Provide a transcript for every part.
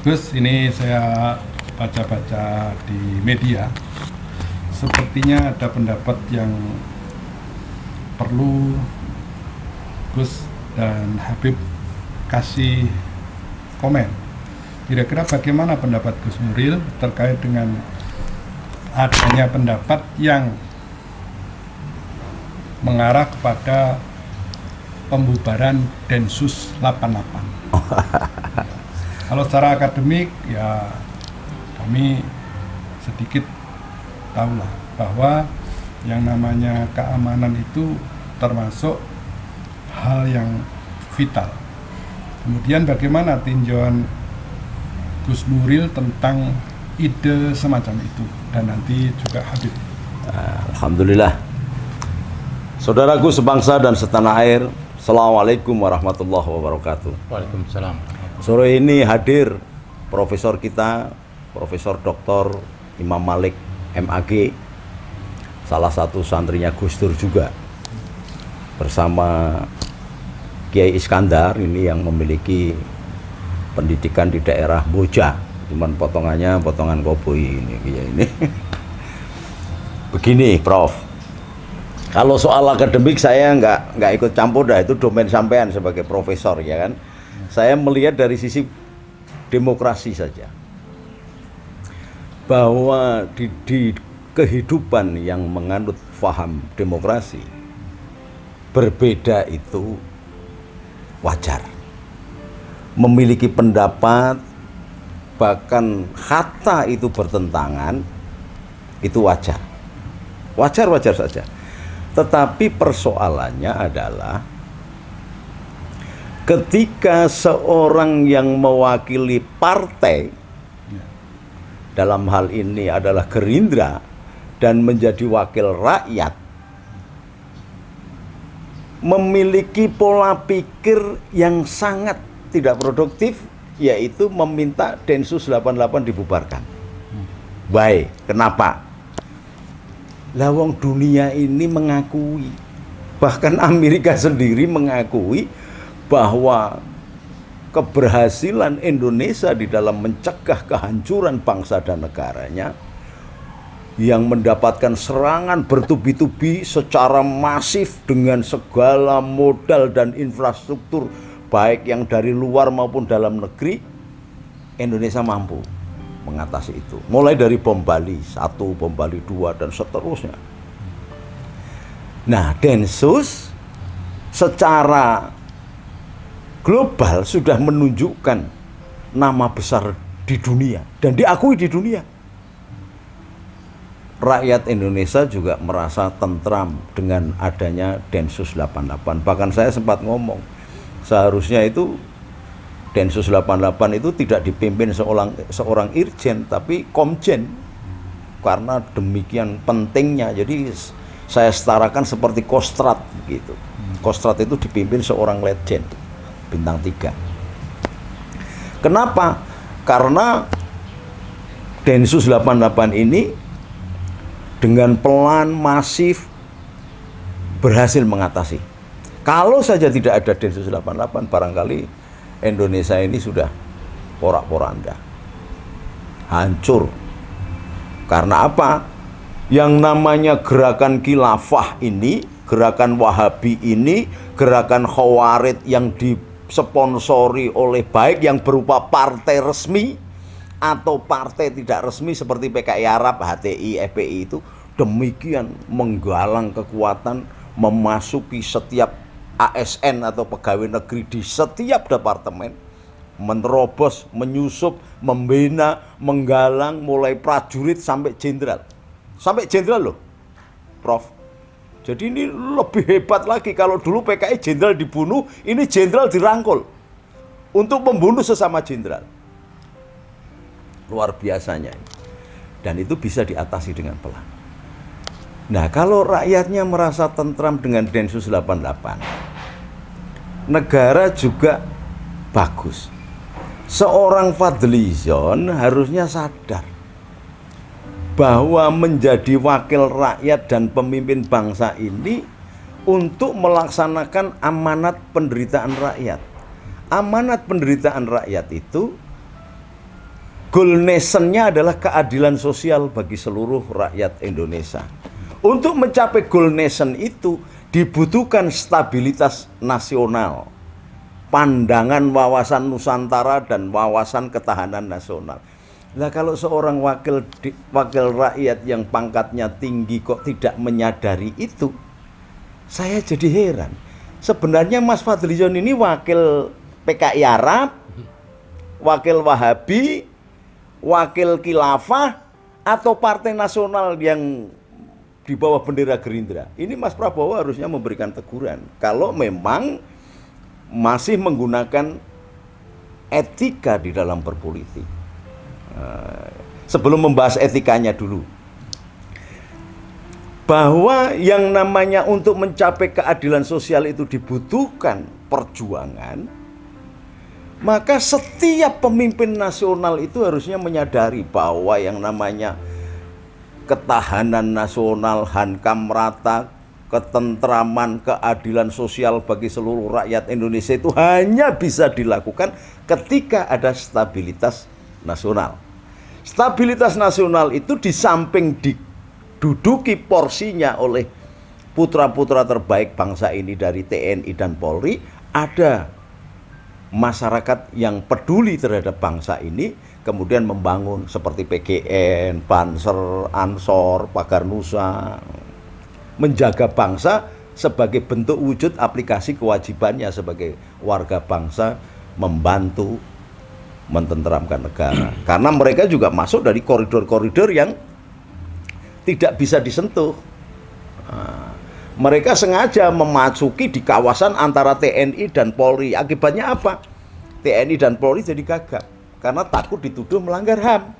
Gus, ini saya baca-baca di media, sepertinya ada pendapat yang perlu Gus dan Habib kasih komen. Kira-kira bagaimana pendapat Gus Nuril terkait dengan adanya pendapat yang mengarah kepada pembubaran Densus 88. Kalau secara akademik ya kami sedikit tahulah bahwa yang namanya keamanan itu termasuk hal yang vital. Kemudian bagaimana tinjauan Gus Nuril tentang ide semacam itu, dan nanti juga Habib. Alhamdulillah. Saudaraku sebangsa dan setanah air, Assalamualaikum warahmatullahi wabarakatuh. Waalaikumsalam. Sore ini hadir profesor kita, Profesor Dr. Imam Malik MAG, salah satu santrinya Gus Dur juga, bersama Kiai Iskandar ini yang memiliki pendidikan di daerah Boja, cuman potongannya potongan koboi ini. Begini, Prof. Kalau soal akademik saya nggak ikut campur dah, itu domain sampean sebagai profesor, ya kan. Saya melihat dari sisi demokrasi saja, bahwa di kehidupan yang menganut faham demokrasi, berbeda itu wajar. Memiliki pendapat, bahkan kata itu bertentangan, itu wajar. Wajar-wajar saja. Tetapi persoalannya adalah ketika seorang yang mewakili partai, dalam hal ini adalah Gerindra, dan menjadi wakil rakyat, memiliki pola pikir yang sangat tidak produktif, yaitu meminta Densus 88 dibubarkan. Baik, kenapa? Lawang dunia ini mengakui, bahkan Amerika sendiri mengakui bahwa keberhasilan Indonesia di dalam mencegah kehancuran bangsa dan negaranya yang mendapatkan serangan bertubi-tubi secara masif dengan segala modal dan infrastruktur baik yang dari luar maupun dalam negeri, Indonesia mampu mengatasi itu. Mulai dari bom Bali 1, bom Bali 2, dan seterusnya. Nah, Densus secara global sudah menunjukkan nama besar di dunia dan diakui di dunia. Rakyat Indonesia juga merasa tentram dengan adanya Densus 88. Bahkan saya sempat ngomong, seharusnya itu Densus 88 itu tidak dipimpin seorang irjen, tapi komjen, karena demikian pentingnya. Jadi saya setarakan seperti Kostrad gitu. Kostrad itu dipimpin seorang letjen bintang 3. Kenapa? Karena Densus 88 ini dengan pelan masif berhasil mengatasi. Kalau saja tidak ada Densus 88, barangkali Indonesia ini sudah porak-poranda, hancur. Karena apa? Yang namanya gerakan khilafah ini, gerakan Wahabi ini, gerakan Khawarij yang disponsori oleh baik yang berupa partai resmi atau partai tidak resmi seperti PKI Arab, HTI, FPI itu demikian menggalang kekuatan, memasuki setiap ASN atau pegawai negeri di setiap departemen, menerobos, menyusup, membina, menggalang mulai prajurit sampai jenderal. Sampai jenderal loh, Prof. Jadi ini lebih hebat lagi. Kalau dulu PKI jenderal dibunuh, ini jenderal dirangkul untuk membunuh sesama jenderal. Luar biasanya. Dan itu bisa diatasi dengan pelan. Nah, kalau rakyatnya merasa tentram dengan Densus 88, negara juga bagus. Seorang Fadlizon harusnya sadar bahwa menjadi wakil rakyat dan pemimpin bangsa ini untuk melaksanakan amanat penderitaan rakyat. Amanat penderitaan rakyat itu goal nation-nya adalah keadilan sosial bagi seluruh rakyat Indonesia. Untuk mencapai goal nation itu dibutuhkan stabilitas nasional, pandangan wawasan Nusantara dan wawasan ketahanan nasional. Nah, kalau seorang wakil rakyat yang pangkatnya tinggi kok tidak menyadari itu, saya jadi heran. Sebenarnya Mas Fadlizon ini wakil PKI Arab, wakil Wahabi, wakil Khilafah, atau partai nasional yang di bawah bendera Gerindra. Ini Mas Prabowo harusnya memberikan teguran kalau memang masih menggunakan etika di dalam berpolitik. Sebelum membahas etikanya dulu, bahwa yang namanya untuk mencapai keadilan sosial itu dibutuhkan perjuangan, maka setiap pemimpin nasional itu harusnya menyadari bahwa yang namanya ketahanan nasional, hankam rata, ketentraman, keadilan sosial bagi seluruh rakyat Indonesia itu hanya bisa dilakukan ketika ada stabilitas nasional. Stabilitas nasional itu di samping diduduki porsinya oleh putra-putra terbaik bangsa ini dari TNI dan Polri, ada masyarakat yang peduli terhadap bangsa ini, kemudian membangun seperti PGN, Banser, Ansor, Pagar Nusa, menjaga bangsa sebagai bentuk wujud aplikasi kewajibannya sebagai warga bangsa, membantu mententeramkan negara. Karena mereka juga masuk dari koridor-koridor yang tidak bisa disentuh. Mereka sengaja memasuki di kawasan antara TNI dan Polri. Akibatnya apa? TNI dan Polri jadi gagap karena takut dituduh melanggar HAM.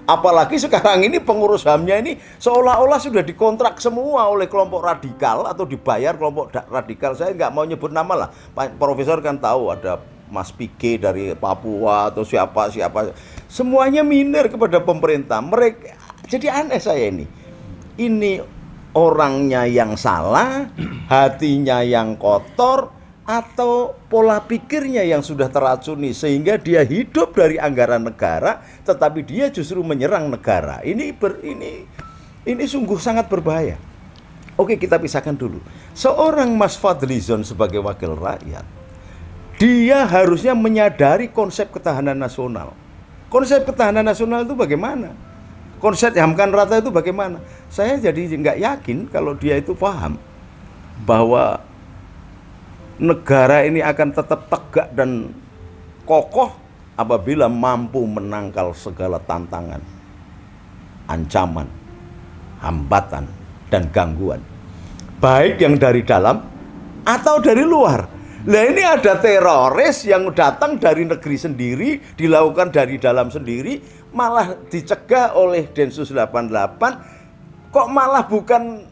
Apalagi sekarang ini pengurus HAM-nya ini seolah-olah sudah dikontrak semua oleh kelompok radikal atau dibayar kelompok radikal. Saya nggak mau nyebut nama lah. Pak Profesor kan tahu ada Mas Pike dari Papua atau siapa. Semuanya minder kepada pemerintah. Mereka jadi aneh saya ini. Ini orangnya yang salah, hatinya yang kotor, atau pola pikirnya yang sudah teracuni sehingga dia hidup dari anggaran negara, tetapi dia justru menyerang negara. Ini sungguh sangat berbahaya. Oke, kita pisahkan dulu. Seorang Mas Fadlizon sebagai wakil rakyat, dia harusnya menyadari konsep ketahanan nasional. Konsep ketahanan nasional itu bagaimana? Konsep hamkan rata itu bagaimana? Saya jadi nggak yakin kalau dia itu paham bahwa negara ini akan tetap tegak dan kokoh apabila mampu menangkal segala tantangan, ancaman, hambatan, dan gangguan. Baik yang dari dalam atau dari luar. Nah, ini ada teroris yang datang dari negeri sendiri, dilakukan dari dalam sendiri, malah dicegah oleh Densus 88, kok malah bukan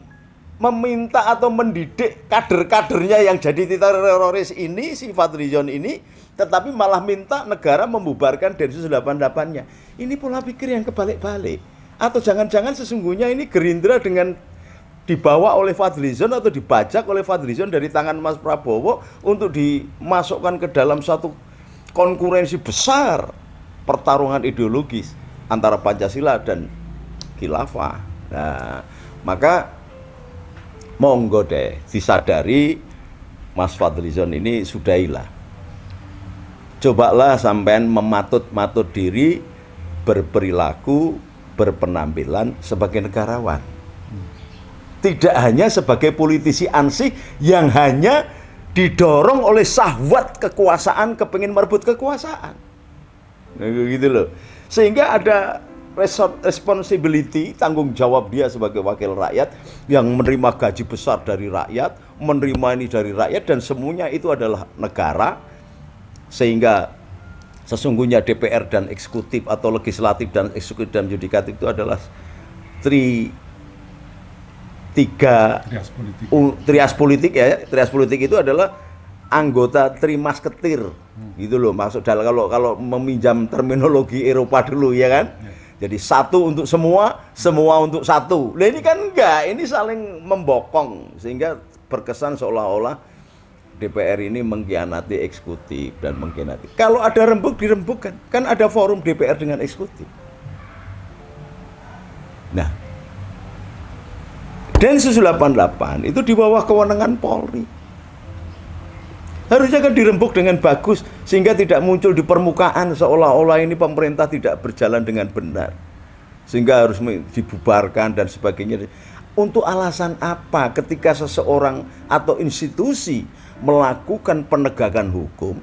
meminta atau mendidik kader-kadernya yang jadi teroris ini, si Fadlizon ini, tetapi malah minta negara membubarkan Densus 88-nya. Ini pola pikir yang kebalik-balik. Atau jangan-jangan sesungguhnya ini Gerindra dengan dibawa oleh Fadlizon atau dibajak oleh Fadlizon dari tangan Mas Prabowo untuk dimasukkan ke dalam satu konkurensi besar pertarungan ideologis antara Pancasila dan Khilafah. Nah, maka monggo deh disadari Mas Fadlizon ini sudahilah. Cobalah sampean mematut-matut diri, berperilaku, berpenampilan sebagai negarawan. Tidak hanya sebagai politisi ansih yang hanya didorong oleh syahwat kekuasaan, kepingin merebut kekuasaan. Nah, gitu loh. Sehingga ada responsibility, tanggung jawab dia sebagai wakil rakyat yang menerima gaji besar dari rakyat, menerima ini dari rakyat, dan semuanya itu adalah negara. Sehingga sesungguhnya DPR dan eksekutif atau legislatif dan eksekutif dan yudikatif itu adalah trias politik ya. Trias politik itu adalah anggota trimasketir, gitu loh. Maksud kalau meminjam terminologi Eropa dulu ya kan. Jadi satu untuk semua, semua untuk satu. Nah ini kan enggak, ini saling membokong sehingga berkesan seolah-olah DPR ini mengkhianati eksekutif dan mengkhianati. Kalau ada rembuk dirembukkan, kan ada forum DPR dengan eksekutif. Nah, Densus 88 itu di bawah kewenangan Polri. Harusnya kan dirembuk dengan bagus sehingga tidak muncul di permukaan seolah-olah ini pemerintah tidak berjalan dengan benar. Sehingga harus dibubarkan dan sebagainya. Untuk alasan apa ketika seseorang atau institusi melakukan penegakan hukum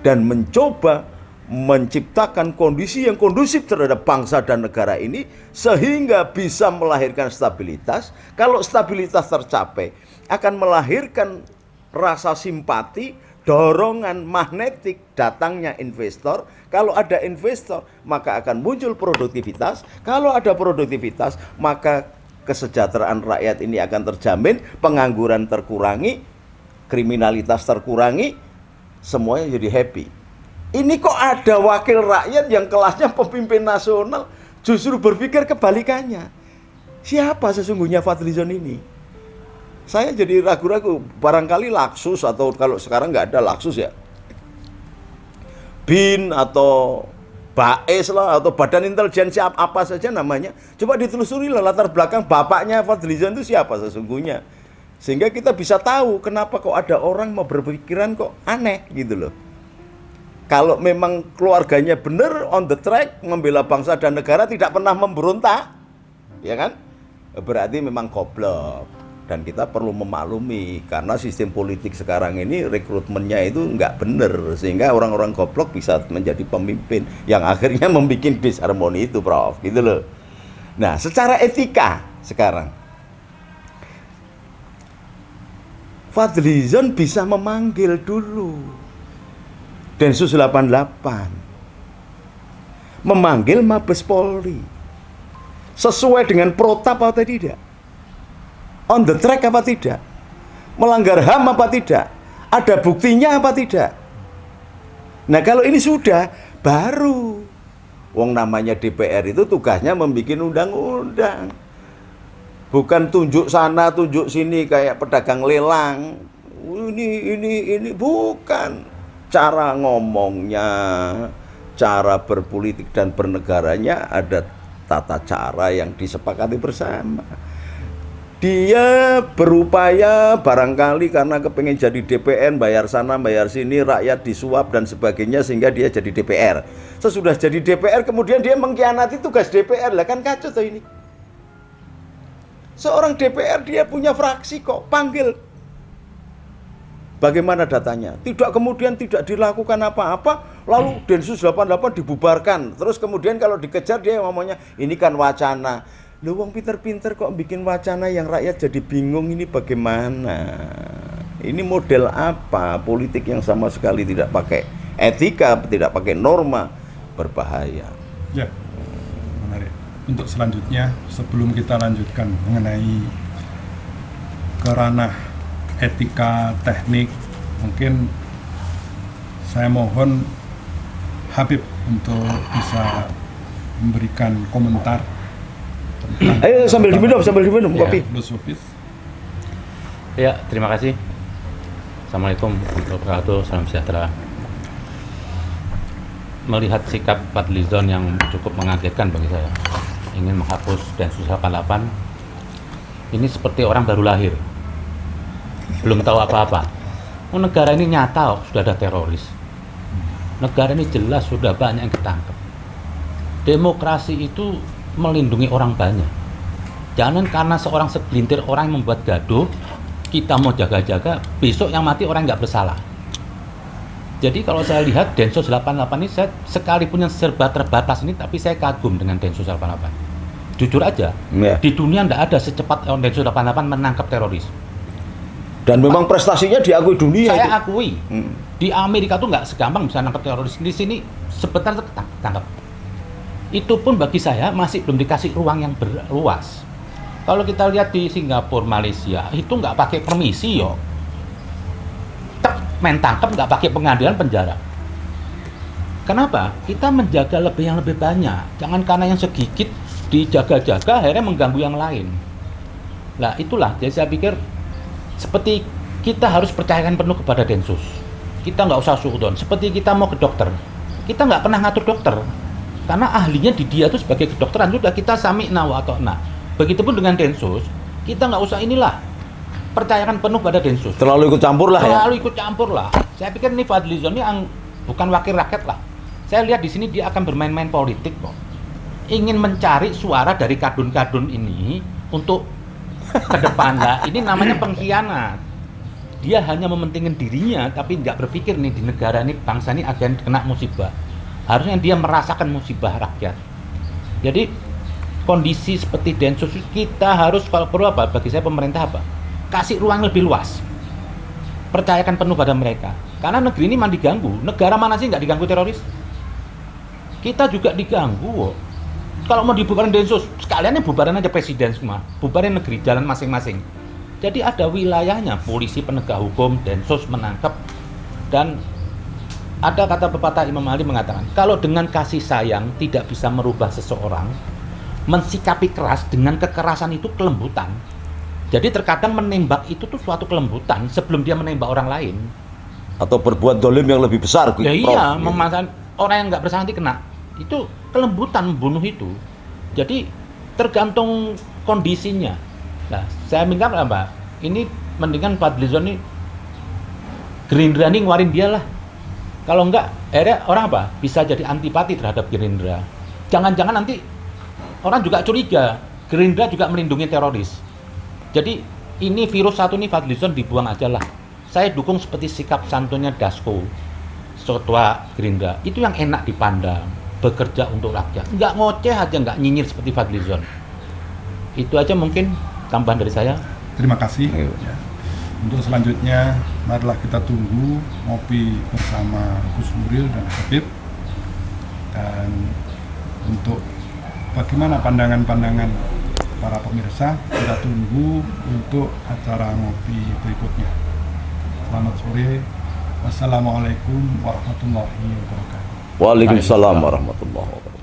dan mencoba menciptakan kondisi yang kondusif terhadap bangsa dan negara ini sehingga bisa melahirkan stabilitas. Kalau stabilitas tercapai akan melahirkan rasa simpati, dorongan magnetik datangnya investor. Kalau ada investor maka akan muncul produktivitas. Kalau ada produktivitas maka kesejahteraan rakyat ini akan terjamin, pengangguran terkurangi, kriminalitas terkurangi, semuanya jadi happy. Ini kok ada wakil rakyat yang kelasnya pemimpin nasional justru berpikir kebalikannya. Siapa sesungguhnya Fadlizon ini? Saya jadi ragu-ragu, barangkali Laksus atau kalau sekarang nggak ada Laksus ya, BIN atau BAES lah atau Badan Intelijen apa saja namanya. Coba ditelusuri lah latar belakang bapaknya Fadlizon itu siapa sesungguhnya. Sehingga kita bisa tahu kenapa kok ada orang mau berpikiran kok aneh gitu loh. Kalau memang keluarganya benar on the track membela bangsa dan negara, tidak pernah memberontak, ya kan? Berarti memang goblok. Dan kita perlu memaklumi karena sistem politik sekarang ini rekrutmennya itu nggak benar, sehingga orang-orang goblok bisa menjadi pemimpin yang akhirnya membuat disharmoni itu, Prof. Gitu loh. Nah, secara etika sekarang Fadlizon bisa memanggil dulu Densus 88, memanggil Mabes Polri sesuai dengan protap atau tidak, on the track apa tidak, melanggar HAM apa tidak, ada buktinya apa tidak. Nah kalau ini sudah, baru wong namanya DPR itu tugasnya membuat undang-undang, bukan tunjuk sana tunjuk sini kayak pedagang lelang. Ini bukan. Cara ngomongnya, cara berpolitik dan bernegaranya ada tata cara yang disepakati bersama. Dia berupaya barangkali karena kepengen jadi DPR, bayar sana bayar sini, rakyat disuap dan sebagainya sehingga dia jadi DPR. Sesudah jadi DPR kemudian dia mengkhianati tugas DPR, lah kan kacau tuh ini. Seorang DPR dia punya fraksi kok, panggil. Bagaimana datanya? Tidak, kemudian tidak dilakukan apa-apa, lalu Densus 88 dibubarkan. Terus kemudian kalau dikejar dia ngomongnya, ini kan wacana. Loh, wong pinter-pinter kok bikin wacana yang rakyat jadi bingung, ini bagaimana? Ini model apa? Politik yang sama sekali tidak pakai etika, tidak pakai norma, berbahaya. Ya, menarik. Untuk selanjutnya, sebelum kita lanjutkan mengenai ke ranah etika teknik, mungkin saya mohon Habib untuk bisa memberikan komentar tentang ayo sambil diminum kopi. Filosofis. Ya, terima kasih. Assalamualaikum warahmatullahi wabarakatuh. Salam sejahtera. Melihat sikap Fadlizon yang cukup mengagetkan bagi saya, ingin menghapus Densus 88, ini seperti orang baru lahir, belum tahu apa-apa. Negara ini nyata sudah ada teroris. Negara ini jelas sudah banyak yang ketangkep. Demokrasi itu melindungi orang banyak. Jangan karena seorang segelintir orang yang membuat gaduh, kita mau jaga-jaga, besok yang mati orang nggak bersalah. Jadi kalau saya lihat Densus 88 ini, saya sekalipun yang serba terbatas ini, tapi saya kagum dengan Densus 88. Jujur aja, di dunia nggak ada secepat Densus 88 menangkap teroris. Dan memang prestasinya diakui dunia. Saya itu akui. Di Amerika tuh nggak segampang bisa nangkap teroris. Di sini sebentar tertangkap. Itu pun bagi saya masih belum dikasih ruang yang berluas. Kalau kita lihat di Singapura, Malaysia, itu nggak pakai permisi yo. Main tangkap nggak pakai pengadilan penjara. Kenapa? Kita menjaga yang lebih banyak. Jangan karena yang segigit dijaga-jaga akhirnya mengganggu yang lain. Nah itulah, jadi saya pikir seperti kita harus percayakan penuh kepada Densus. Kita nggak usah suudon. Seperti kita mau ke dokter, kita nggak pernah ngatur dokter, karena ahlinya di dia tuh sebagai kedokteran sudah kita sami'na wa ata'na. Begitupun dengan Densus, kita nggak usah inilah, percayakan penuh pada Densus. Terlalu ikut campur lah ya. Terlalu ikut campur lah. Saya pikir ini Fadlizon ini bukan wakil rakyat lah. Saya lihat di sini dia akan bermain-main politik kok. Ingin mencari suara dari kadun-kadun ini untuk ke depan lah. Ini namanya pengkhianat. Dia hanya mementingkan dirinya, tapi nggak berpikir nih di negara ini, bangsa ini akan kena musibah. Harusnya dia merasakan musibah rakyat. Jadi kondisi seperti Densus kita harus, kalau perlu apa? Bagi saya pemerintah apa? Kasih ruang lebih luas. Percayakan penuh pada mereka. Karena negeri ini mandi diganggu. Negara mana sih nggak diganggu teroris? Kita juga diganggu kok. Kalau mau dibubarin Densus, sekalian bubarin aja presiden semua. Bubarin negeri, jalan masing-masing. Jadi ada wilayahnya, polisi penegak hukum, Densus menangkap. Dan ada kata pepatah Imam Ali mengatakan, kalau dengan kasih sayang tidak bisa merubah seseorang, mensikapi keras dengan kekerasan itu kelembutan. Jadi terkadang menembak itu tuh suatu kelembutan sebelum dia menembak orang lain. Atau berbuat dolim yang lebih besar. Ya Prof, iya, gitu. memasang orang yang nggak bersalah nanti kena. Itu kelembutan membunuh itu. Jadi tergantung kondisinya. Nah, saya minta apa? Ini mendingan Fadlizon ini Gerindra nih ngeluarin dia lah. Kalau enggak, akhirnya orang apa? Bisa jadi antipati terhadap Gerindra. Jangan-jangan nanti orang juga curiga Gerindra juga melindungi teroris. Jadi ini virus satu nih Fadlizon dibuang aja lah. Saya dukung seperti sikap santunnya Dasko, Ketua Gerindra. Itu yang enak dipandang, bekerja untuk rakyat. Nggak ngoceh aja, nggak nyinyir seperti Fadlizon. Itu aja mungkin tambahan dari saya. Terima kasih. Ya. Untuk selanjutnya, marilah kita tunggu ngopi bersama Gus Nuril dan Habib. Dan untuk bagaimana pandangan-pandangan para pemirsa, kita tunggu untuk acara ngopi berikutnya. Selamat sore. Wassalamualaikum warahmatullahi wabarakatuh. Waalaikumsalam warahmatullahi wabarakatuh.